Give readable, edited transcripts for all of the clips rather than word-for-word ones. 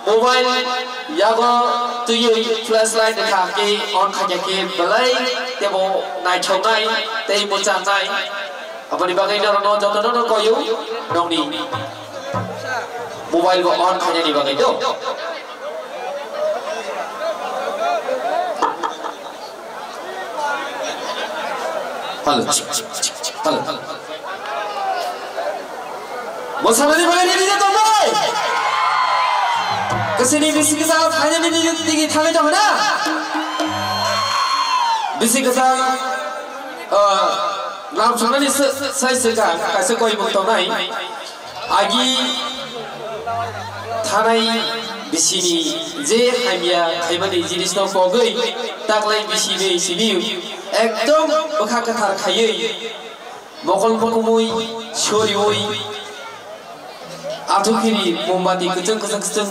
mobile yago tuyu flashlight dekha ke on khaja ke balai tebo nai chongai tei muchan nai apani bagai no no jotono no koyu nongni mobile go on khaja ni bagai do halo mosamani bagai ni dia tombai kesini bisi kesal hanya ni tinggi tangan jauh na bisi kesal langsung ni saya sekarang kasih kau ibu tahu nai agi tanai bisi ni je hanya kaimani jenis tu pogai tak lain bisi ni sini ekdom bekak ketar kaya mokol mokumui shoriui Atu kiri mombati keceng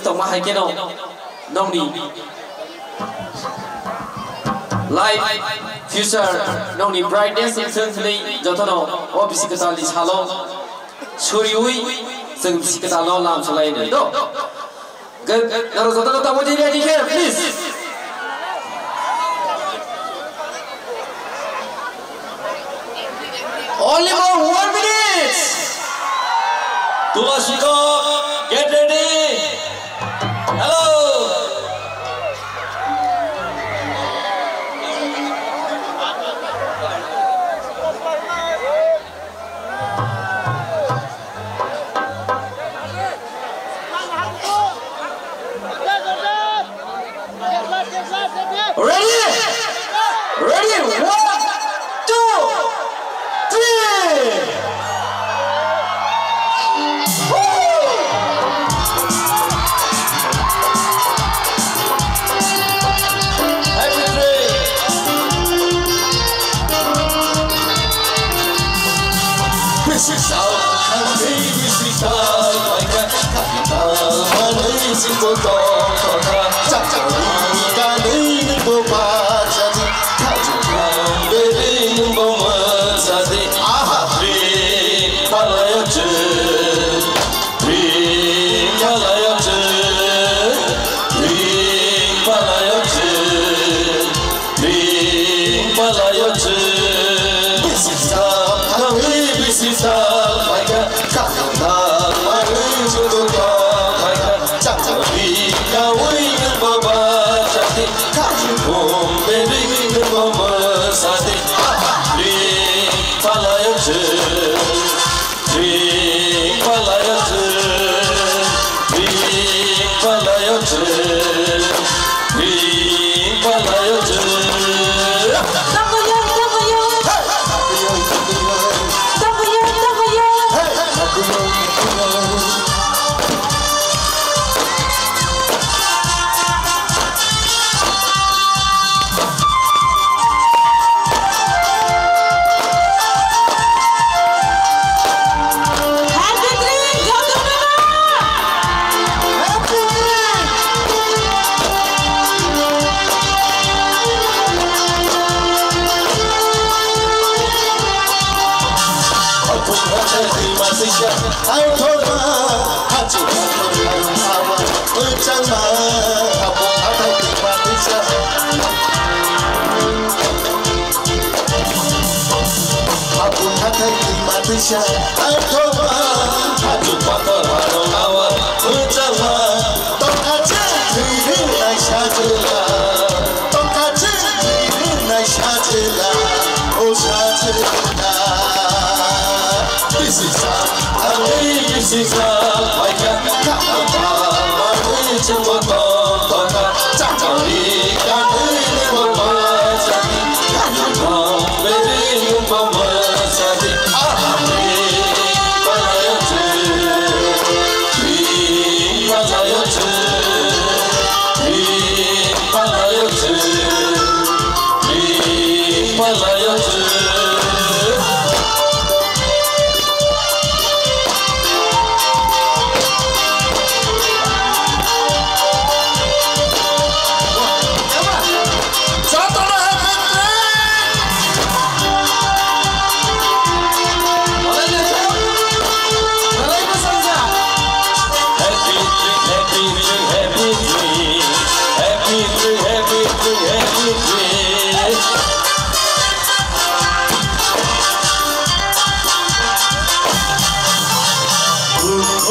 tong mahai keno nongni light future nongni brightness keceng kini jotono o bisi ketal di salon suriui seng bisi ketal no lam selain itu naro jotono tamu jadi di here please only for 1 minute Tulashiko, get ready. Hello. Ready? Ready? 1, 2, 3.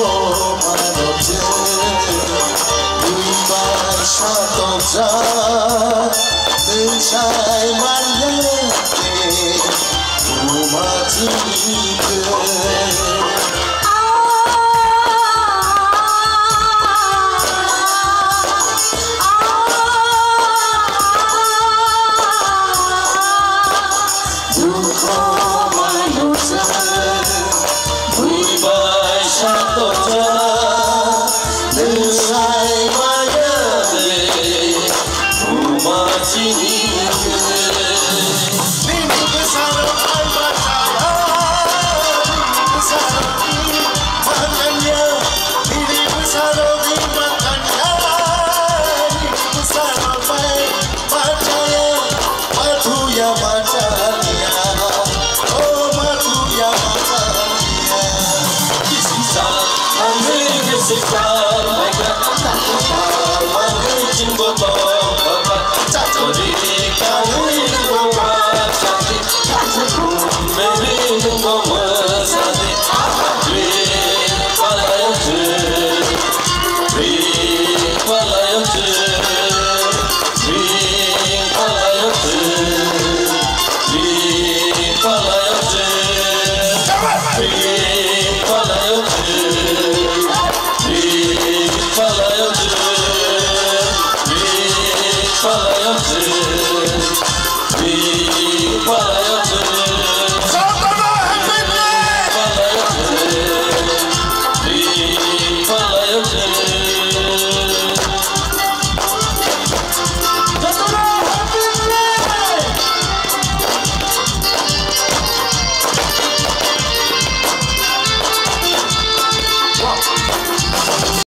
만없지 우리만 샤도자 는 잘만 내게 고마지니까 This is